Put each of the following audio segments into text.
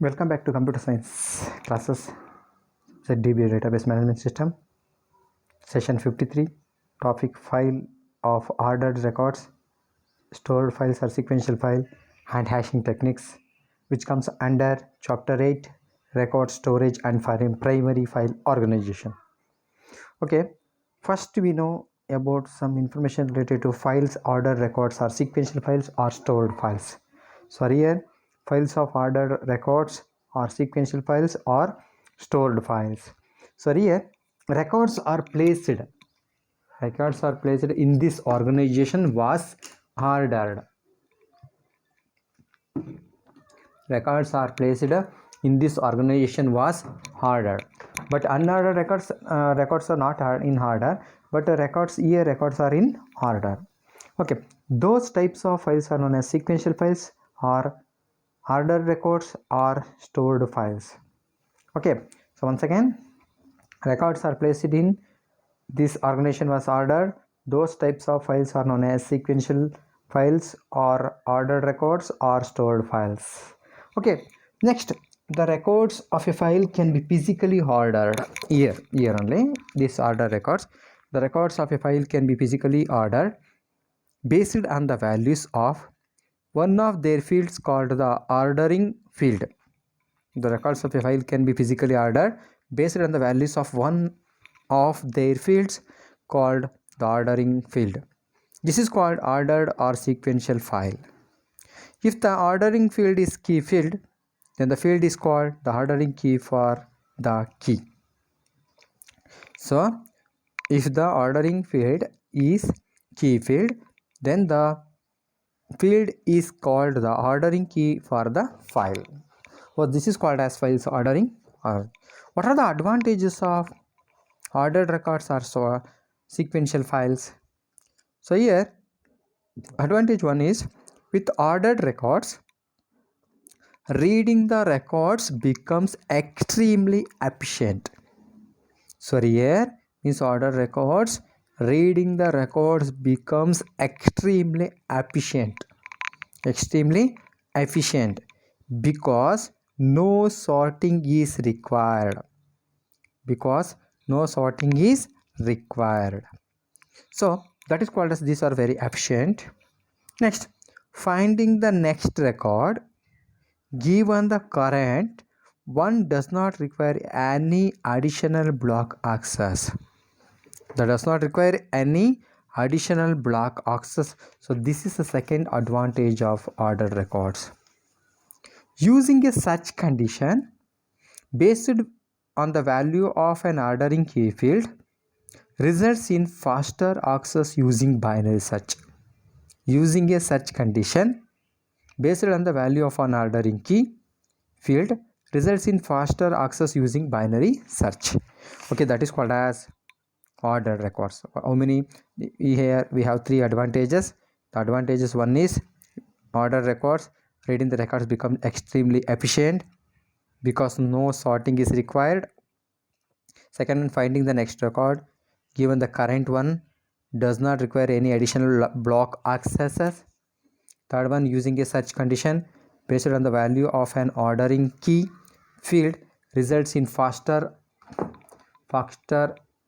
Welcome back to computer science classes. Dbms Database Management System, session 53, topic file of ordered records, stored files or sequential file, and hashing techniques, which comes under chapter 8, record storage and primary file organization. Okay, first we know about some information related to files, ordered records or sequential files or stored files. So here files of ordered records or sequential files or stored files. So here records are placed in this organization was ordered. Records are placed in this organization was ordered, but unordered records are not in order, but records are in order. Okay, those types of files are known as sequential files or ordered records or stored files. Okay, so once again, records are placed in this organization was ordered. Those types of files are known as sequential files or ordered records or stored files. Okay, next, the records of a file can be physically ordered. Here only this order records. The records of a file can be physically ordered based on the values of one of their fields called the ordering field. The records of a file can be physically ordered based on the values of one of their fields called the ordering field. This is called ordered or sequential file. If the ordering field is key field, then the field is called the ordering key for the key. So if the ordering field is key field, then the field is called the ordering key for the file. So this is called as files ordering. What are the advantages of ordered records or sequential files? So here advantage 1 is, with ordered records, reading the records becomes extremely efficient. So here means ordered records, reading the records becomes extremely efficient because no sorting is required. So that is called as these are very efficient. Next, finding the next record given the current one does not require any additional block access. So this is the second advantage of ordered records. Using a such condition based on the value of an ordering key field results in faster access using binary search. Using a search condition based on the value of an ordering key field results in faster access using binary search. Okay, that is called as ordered records. How many? Here we have three advantages. The advantages, one is ordered records, reading the records become extremely efficient because no sorting is required. Second, finding the next record given the current one does not require any additional block accesses. Third one, using a search condition based on the value of an ordering key field results in faster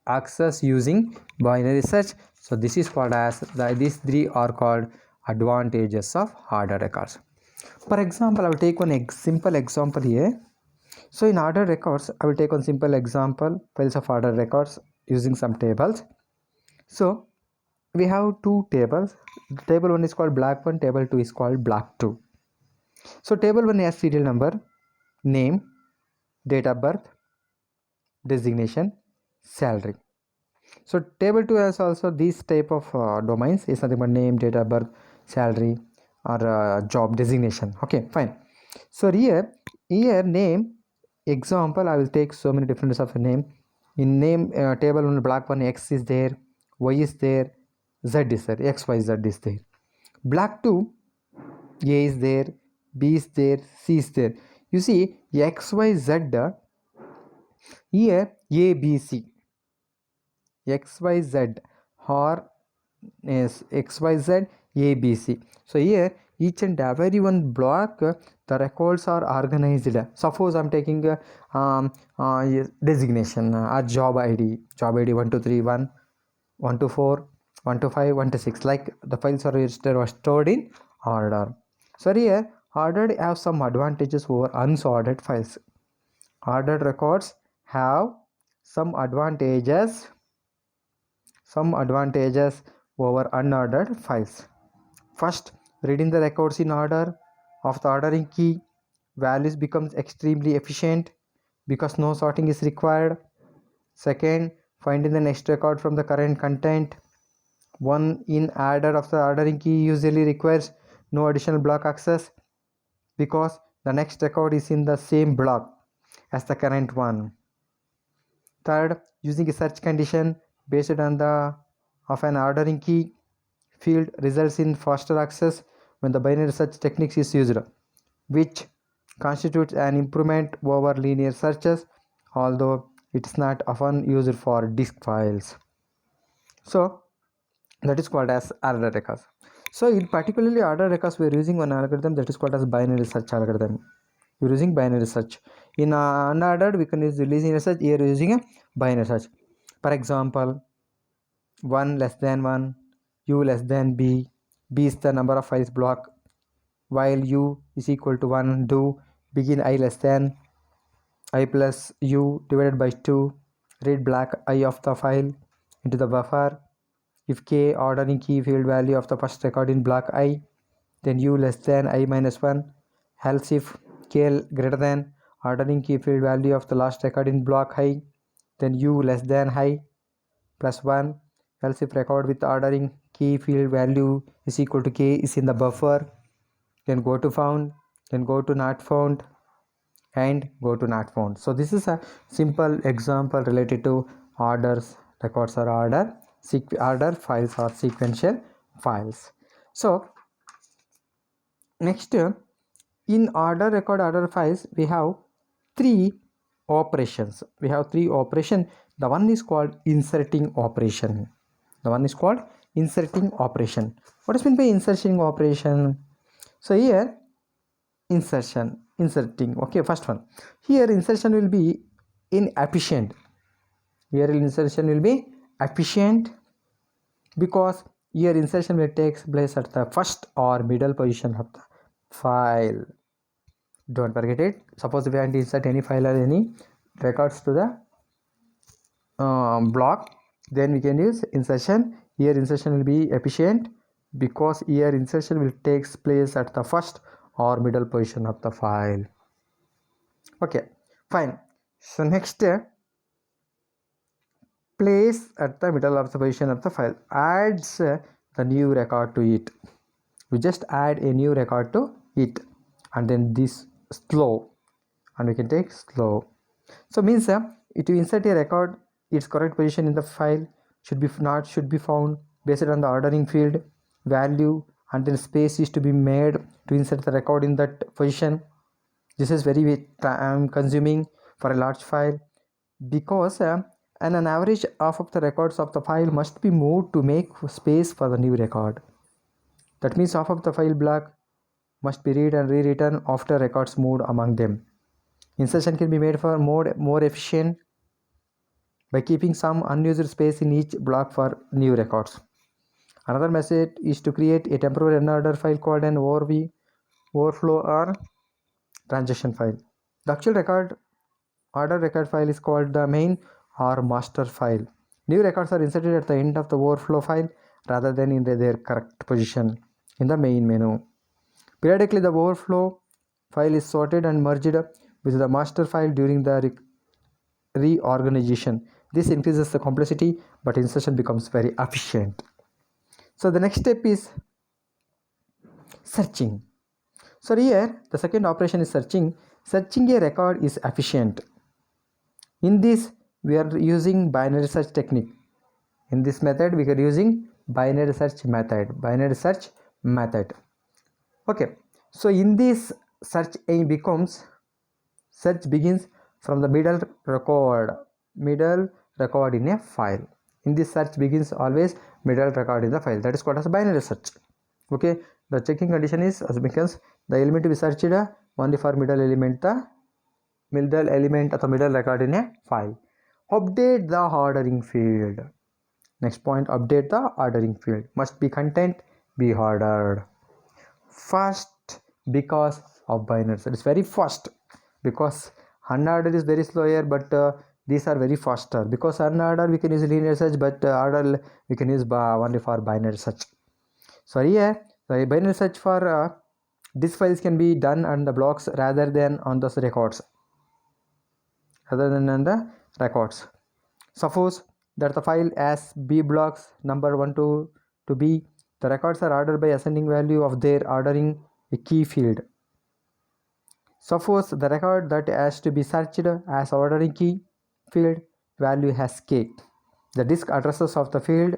access using binary search. So this is called as these three are called advantages of ordered records. For example, I will take one simple example here. So in ordered records, I will take one simple example, files of ordered records using some tables. So we have two tables. Table 1 is called black 1, table 2 is called black 2. So table 1 has serial number, name, date of birth, designation, salary. So table 2 has also these type of domains, is nothing but name, date of birth, salary, or job designation. Okay, fine. So here name, example, I will take so many different of a name. In name table 1 black 1, X is there, Y is there, Z is there, X, Y, Z is there. Black 2, A is there, B is there, C is there. You see X, Y, Z, here A, B, C, X, Y, Z, or yes, X, Y, Z, A, B, C. So here each and every one block the records are organized. Suppose I'm taking designation or job id 1 2 3 1 1 to 4 1 to 5 1 to 6, like the files are registered or stored in order. So here ordered have some advantages over unsorted files. Ordered records have some advantages over unordered files. First, reading the records in order of the ordering key values becomes extremely efficient because no sorting is required. Second, finding the next record from the current content. One in adder of the ordering key usually requires no additional block access because the next record is in the same block as the current one. Third, using a search condition based on the of an ordering key field results in faster access when the binary search techniques is used, which constitutes an improvement over linear searches, although it is not often used for disk files. So that is called as ordered records. So in particularly ordered records, we are using one algorithm that is called as binary search algorithm. We are using binary search. In unordered, we can use linear search. Here we are using a binary search. For example, 1 less than 1, u less than b, b is the number of files block, while u is equal to 1, do begin I less than I plus u divided by 2, read block I of the file into the buffer. If k ordering key field value of the first record in block I, then u less than I minus 1, else if k greater than ordering key field value of the last record in block I, then u less than I plus 1, else if record with ordering key field value is equal to k is in the buffer, then go to found, then go to not found, and go to not found. So this is a simple example related to orders, records or order files or sequential files. So next, in order record order files, we have three operations. The one is called inserting operation. What is meant by inserting operation? So here inserting. Okay, first one. Here insertion will be inefficient. Because here insertion will take place at the first or middle position of the file. Don't forget it. Suppose we want to insert any file or any records to the block, then we can use insertion. Here insertion will be efficient because here insertion will take place at the first or middle position of the file. Okay, fine. So next, place at the middle of the position of the file adds the new record to it. We just add a new record to it, and then this slow, and we can take slow. So means to insert a record, its correct position in the file should be found based on the ordering field value, and then space is to be made to insert the record in that position. This is very time consuming for a large file because an average of the records of the file must be moved to make space for the new record. That means half of the file block must be read and rewritten after records moved among them. Insertion can be made for more efficient by keeping some unused space in each block for new records. Another method is to create a temporary unordered file called an overflow or transaction file. The actual order record file is called the main or master file. New records are inserted at the end of the overflow file rather than in their correct position in the main menu. Periodically, the overflow file is sorted and merged with the master file during the reorganization. This increases the complexity, but insertion becomes very efficient. So the next step is searching. So here the second operation is searching. Searching a record is efficient. In this we are using binary search technique. In this method we are using binary search method. Okay, so in this search begins from the middle record in a file. In this search begins always middle record in the file. That is called as binary search. Okay, The checking condition is because the element to be searched only for middle element or middle record in a file. Update the ordering field. Next point, update the ordering field. Must be content be ordered. Fast because of binary search. It's very fast because unordered is very slower, but these are very faster. Because unordered we can use linear search, but ordered we can use only for binary search. So here the binary search for these files can be done on the blocks rather than on those records. Suppose that the file has B blocks number 1 to B. The records are ordered by ascending value of their ordering a key field. Suppose the record that has to be searched as ordering key field value has K. The disk addresses of the field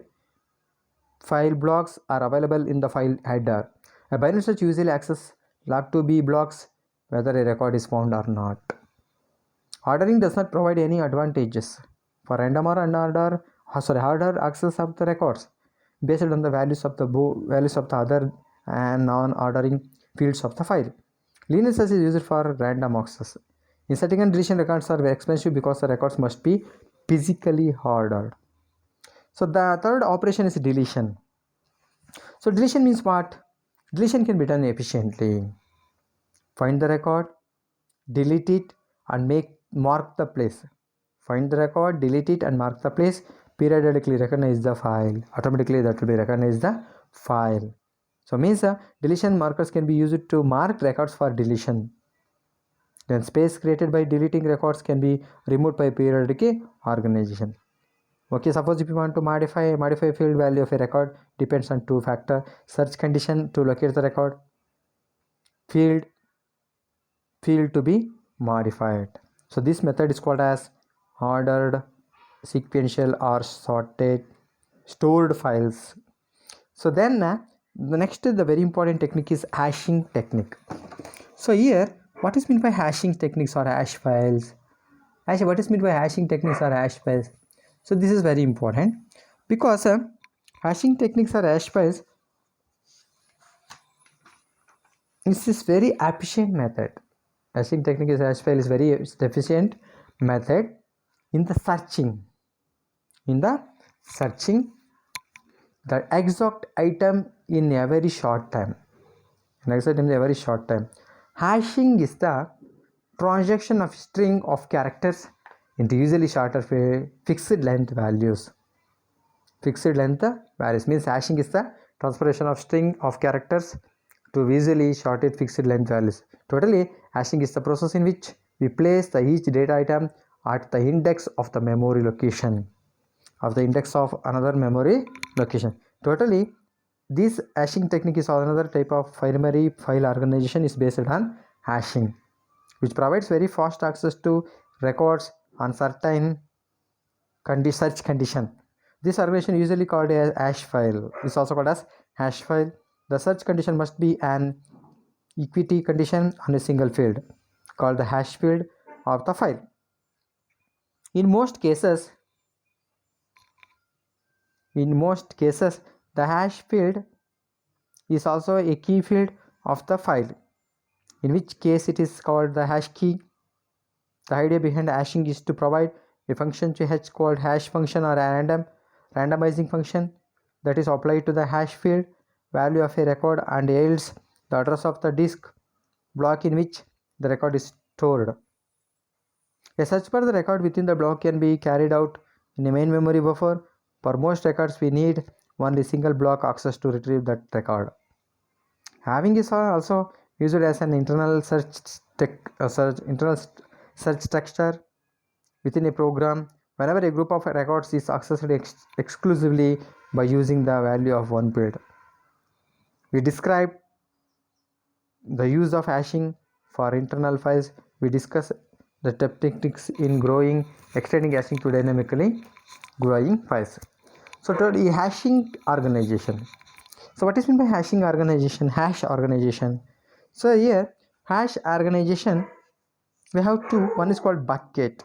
file blocks are available in the file header. A binary search usually accesses log2B blocks whether a record is found or not. Ordering does not provide any advantages for random or ordered access of the records based on the values of the other and non-ordering fields of the file. Linear search is used for random access. Inserting and deletion records are very expensive because the records must be physically ordered. So the third operation is deletion. So deletion means what? Deletion can be done efficiently. Find the record, delete it, and mark the place. Find the record, delete it, and mark the place. Periodically recognize the file. Automatically that will be recognize the file. So means deletion markers can be used to mark records for deletion. Then space created by deleting records can be removed by periodic organization. Okay, suppose if you want to modify field value of a record depends on two factors: search condition to locate the record, field to be modified. So this method is called as ordered, sequential, or stored files. So then the next the very important technique is hashing technique. So here what is meant by hashing techniques or hash files? What is meant by hashing techniques or hash files? So this is very important because hashing techniques or hash files is this very efficient method. Hashing technique is hash file is very efficient method in the searching the exact item in a very short time. Hashing is the transaction of string of characters into usually shorter fixed length values. Fixed length values means hashing is the transformation of string of characters to visually shorted fixed length values. Totally, hashing is the process in which we place each data item at the index of the memory location another memory location. Totally, this hashing technique is another type of primary file organization is based on hashing, which provides very fast access to records on certain search condition. This organization usually called a hash file is also called as hash file. The search condition must be an equity condition on a single field called the hash field of the file. In most cases, the hash field is also a key field of the file, in which case it is called the hash key. The idea behind hashing is to provide a function to hash called hash function or a randomizing function that is applied to the hash field value of a record and yields the address of the disk block in which the record is stored. A search for the record within the block can be carried out in a main memory buffer. For most records, we need only single block access to retrieve that record. Having is also used as an internal search structure within a program whenever a group of records is accessed exclusively by using the value of one field. We describe the use of hashing for internal files. We discuss the techniques in extending hashing to dynamically growing files. So the hashing organization. So what is meant by hashing organization? Hash organization. So here hash organization we have two. One is called bucket.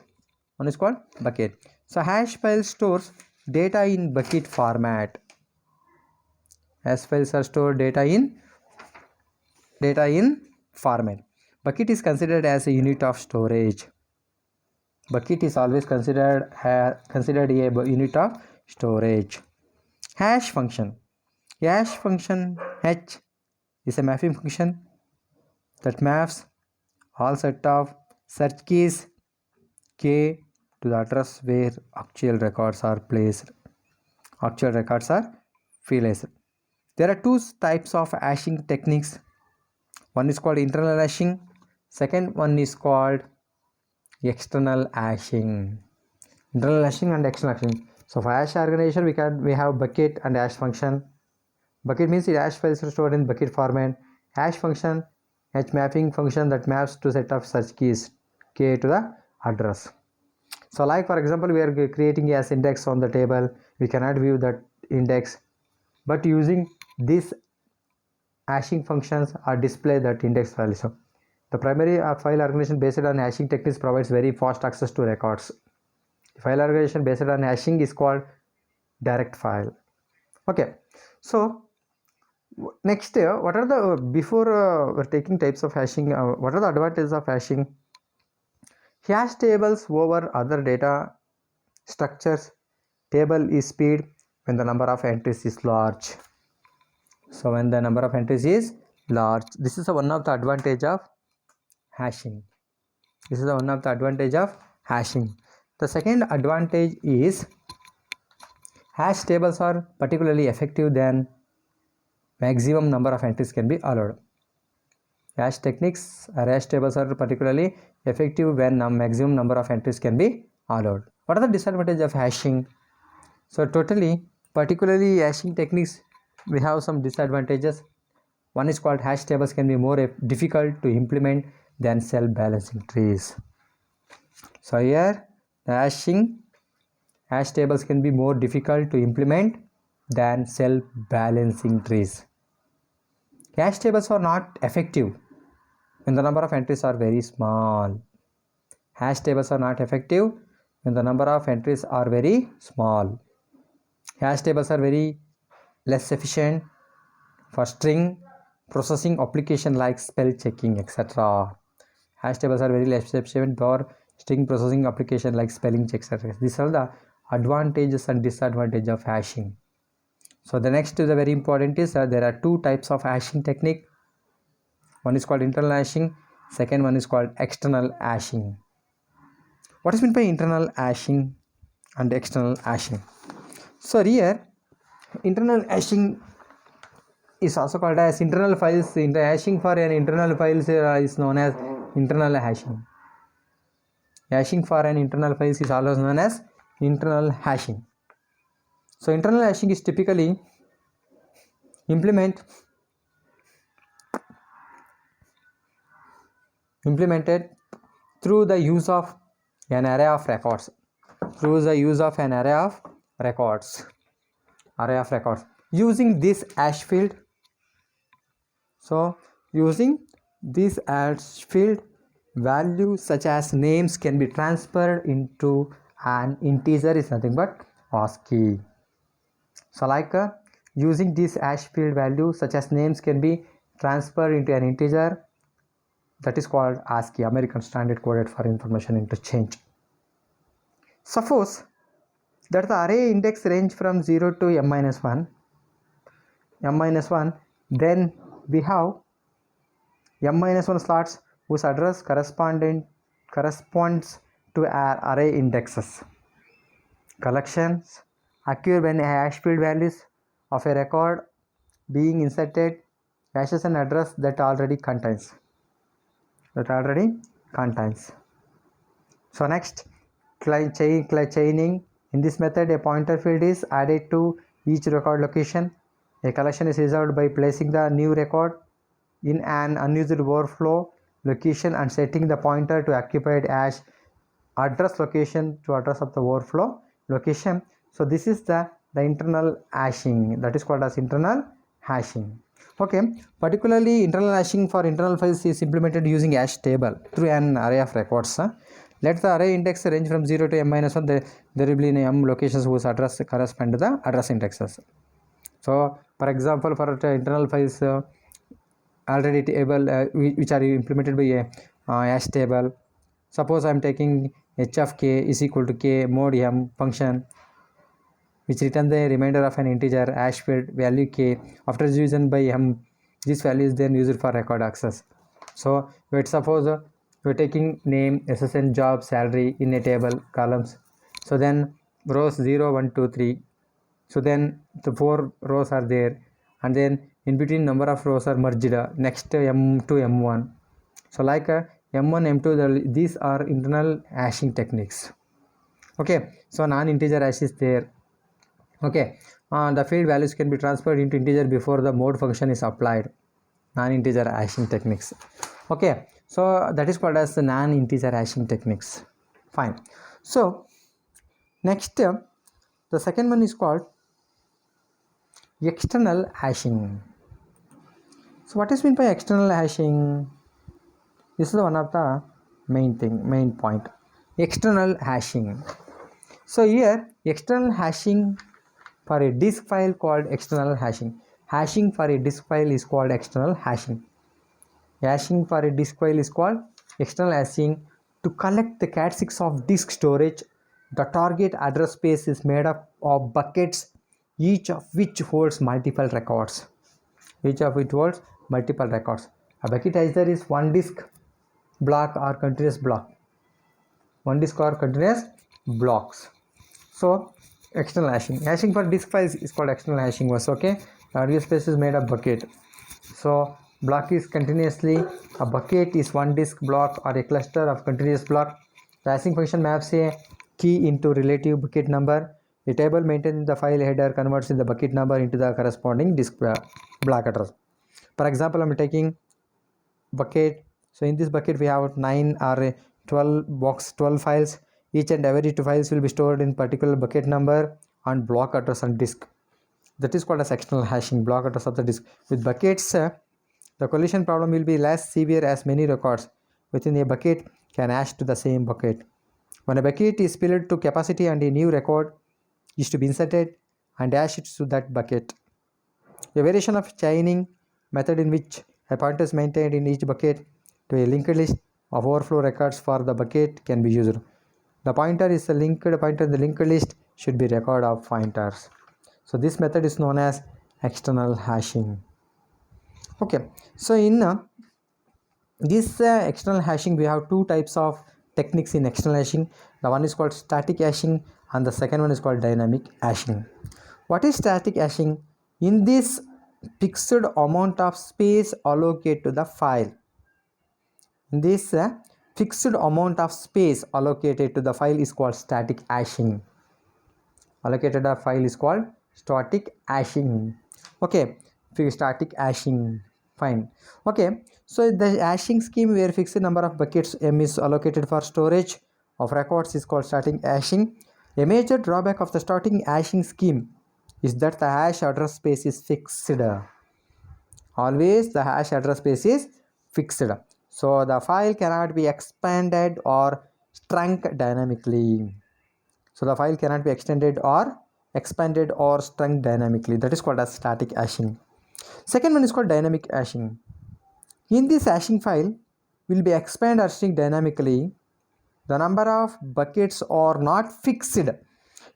So hash file stores data in bucket format. Hash files are stored data in data in format. Bucket is considered as a unit of storage. Bucket is always considered a unit of storage. Hash function. Hash function H is a mapping function that maps all set of search keys K to the address where actual records are placed. Actual records are placed. There are two types of hashing techniques. One is called internal hashing. Second one is called external hashing. Internal hashing and external hashing. So for hash organization, we have bucket and hash function. Bucket means hash files are stored in bucket format. Hash function, hash mapping function that maps to set of search keys K to the address. So like for example, we are creating a index on the table. We cannot view that index, but using these hashing functions or display that index value. So the primary file organization based on hashing techniques provides very fast access to records. The file organization based on hashing is called direct file. Okay, so next, what are the before we're taking types of hashing, what are the advantages of hashing? Hash tables over other data structures. Table is speed when the number of entries is large. So when the number of entries is large, this is one of the advantage of hashing. This is one of the advantage of hashing. The second advantage is hash tables are particularly effective than maximum number of entries can be allowed. Hash techniques or hash tables are particularly effective when maximum number of entries can be allowed. What are the disadvantages of hashing? So particularly hashing techniques, we have some disadvantages. One is called hash tables can be more difficult to implement than cell balancing trees. So here the hash tables can be more difficult to implement than cell balancing trees. Hash tables are not effective when the number of entries are very small. Hash tables are not effective when the number of entries are very small. Hash tables are very less efficient for string processing application like spell checking, etc. Hash tables are very less efficient for string processing application like spelling checks, etc. These are the advantages and disadvantages of hashing. So the next is very important is there are two types of hashing technique. One is called internal hashing. Second one is called external hashing. What is meant by internal hashing and external hashing? So here internal hashing is also called as internal files. Hashing for an internal files is known as internal hashing. Hashing for an internal files is also known as internal hashing. So internal hashing is typically implemented through the use of an array of records. Using this hash field. So using this hash field, values such as names can be transferred into an integer is nothing but ASCII. So like using this hash field value such as names can be transferred into an integer, that is called ASCII, American Standard Coded for Information Interchange. Suppose that the array index range from 0 to m-1, then we have m-1 slots whose address corresponds to our array indexes. Collections occur when hash field values of a record being inserted hashes an address that already contains. So next, chaining. In this method, a pointer field is added to each record location. A collection is resolved by placing the new record in an unused overflow location and setting the pointer to occupied hash address location to address of the overflow location. So this is the internal hashing, that is called as internal hashing. Okay, particularly internal hashing for internal files is implemented using hash table through an array of records. Let the array index range from 0 to m-1. There will be m locations whose address correspond to the address indexes. So for example, for internal files, already table which are implemented by a hash table. Suppose I am taking h of k is equal to k mod m function which return the remainder of an integer hash fed value k. After division by m, this value is then used for record access. So wait, suppose we're taking name, SSN, job, salary in a table columns. So then rows 0, 1, 2, 3. So then the 4 rows are there, and then in between number of rows are merged next m to m1. So like m1, m2, these are internal hashing techniques. Okay, so non-integer hash is there. Okay, the field values can be transferred into integer before the mode function is applied. Non-integer hashing techniques. Okay, so that is called as the non-integer hashing techniques. Fine. So next, the second one is called external hashing. So what is meant by external hashing? This is one of the main point. External hashing. So here external hashing for a disk file called external hashing. Hashing for a disk file is called external hashing. Hashing for a disk file is called external hashing. To collect the cat6 of disk storage, the target address space is made up of buckets, each of which holds multiple records. Each of which holds multiple records. A bucket either is one disk block or continuous block. One disk or continuous blocks. So external hashing. Hashing for disk files is called external hashing was okay. The address space is made of bucket. So block is continuously, a bucket is one disk block or a cluster of continuous block. The hashing function maps a key into relative bucket number. A table maintained in the file header converts the bucket number into the corresponding disk block address. For example, I'm taking bucket. So in this bucket we have 9 or 12 files. Each and every 2 files will be stored in particular bucket number and block address on disk. That is called as external hashing, block address of the disk. With buckets, the collision problem will be less severe as many records within a bucket can hash to the same bucket. When a bucket is filled to capacity and a new record is to be inserted and hashed to that bucket. A variation of chaining method in which a pointer is maintained in each bucket to a linked list of overflow records for the bucket can be used. The pointer is a linked pointer. The linked list should be record of pointers. So this method is known as external hashing. Okay, so in this external hashing we have two types of techniques in external hashing. The one is called static hashing and the second one is called dynamic hashing. What is static hashing? In this fixed amount of space allocated to the file. In this fixed amount of space allocated to the file is called static hashing. Allocated a file is called static hashing. Okay, static hashing. Fine. Okay, so the hashing scheme where fixed number of buckets m is allocated for storage of records is called static hashing. A major drawback of the static hashing scheme is that the hash address space is fixed. Always the hash address space is fixed. So the file cannot be expanded or shrunk dynamically. So the file cannot be extended or expanded or shrunk dynamically. That is called as static hashing. Second one is called dynamic hashing. In this hashing file will be expand or shrink dynamically. The number of buckets are not fixed.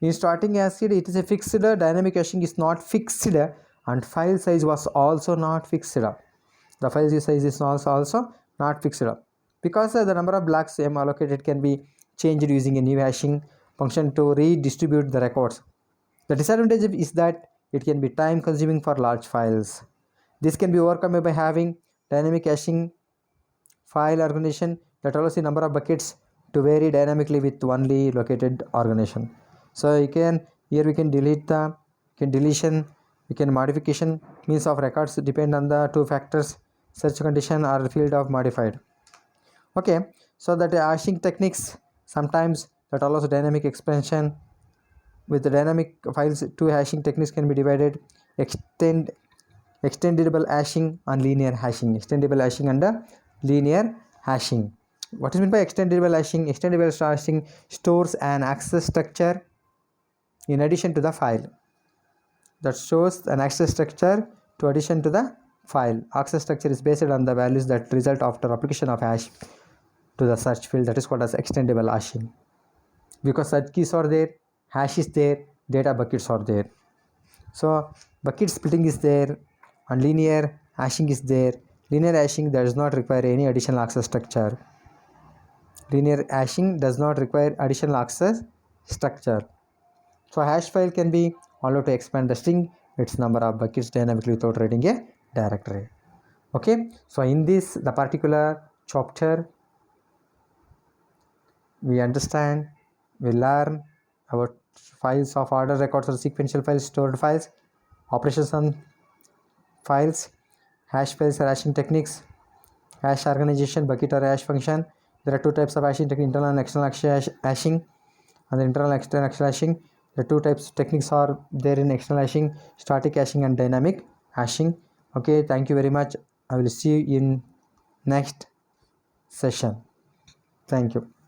In static hashing it is a fixed. Dynamic hashing is not fixed and file size was also not fixed. The file size is also not fixed because the number of blocks m allocated can be changed using a new hashing function to redistribute the records. The disadvantage is that it can be time consuming for large files. This can be overcome by having dynamic hashing file organization that allows the number of buckets to vary dynamically with only located organization. So you can here we can delete the deletion, we can modification means of records depend on the two factors, search condition or field of modified. Okay, so that hashing techniques sometimes that allows dynamic expansion. With the dynamic files, two hashing techniques can be divided: extendable hashing and linear hashing. Extendable hashing and linear hashing. What is meant by extendable hashing? Extendable hashing stores an access structure in addition to the file. That shows an access structure to addition to the file. Access structure is based on the values that result after application of hash to the search field, that is called as extendable hashing. Because search keys are there, hash is there, data buckets are there. So bucket splitting is there and linear hashing is there. Linear hashing does not require any additional access structure. Linear hashing does not require additional access structure. So hash file can be allowed to expand the string, its number of buckets dynamically without writing a directory. Okay, so in this the particular chapter we understand, we learn about files of order records or sequential files, stored files, operations on files, hash files or hashing techniques, hash organization, bucket or hash function. There are two types of hashing technique, internal and external hashing. And the internal and external hashing, the two types of techniques are there in external hashing, static hashing and dynamic hashing. Okay, thank you very much. I will see you in next session. Thank you.